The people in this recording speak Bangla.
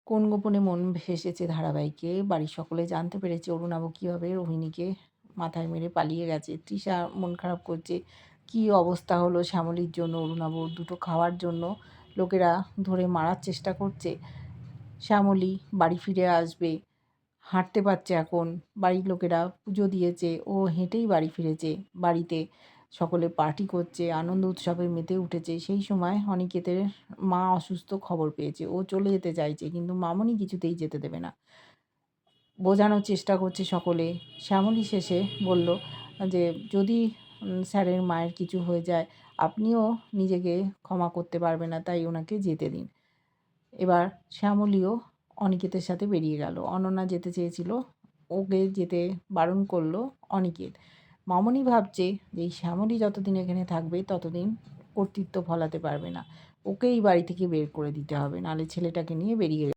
কোন গোপনে মন ভেসেছে ধারাবাহিকে বাড়ির সকলে জানতে পেরেছে অরুণাভ কীভাবে রোহিণীকে মাথায় মেরে পালিয়ে গেছে। তৃষা মন খারাপ করছে। কী অবস্থা হলো শ্যামলীর জন্য। অরুণাভর দুটো খাওয়ার জন্য লোকেরা ধরে মারার চেষ্টা করছে। শ্যামলী বাড়ি ফিরে আসবে, হাঁটতে পারছে এখন। বাড়ির লোকেরা পুজো দিয়েছে, ও হেঁটেই বাড়ি ফিরেছে। বাড়িতে সকলে পার্টি করছে, আনন্দ উৎসবে মেতে উঠেছে। সেই সময় অনিকেতের মা অসুস্থ খবর পেয়েছে। ও চলে যেতে চাইছে, কিন্তু মামনি কিছুতেই যেতে দেবে না। বোঝানোর চেষ্টা করছে সকলে। শ্যামলী শেষে বলল যে যদি স্যারের মায়ের কিছু হয়ে যায়, আপনিও নিজেকে ক্ষমা করতে পারবে না, তাই ওনাকে যেতে দিন। এবার শ্যামলীও অনিকেতের সাথে বেরিয়ে গেল। অনন্যা যেতে চেয়েছিল, ওকে যেতে বারণ করলো অনিকেত। মামনি ভাবছে যে এই শ্যামলী যতদিন এখানে থাকবে ততদিন কর্তৃত্ব ফলাতে পারবে না, ওকে এই বাড়ি থেকে বের করে দিতে হবে, নাহলে ছেলেটাকে নিয়ে বেরিয়ে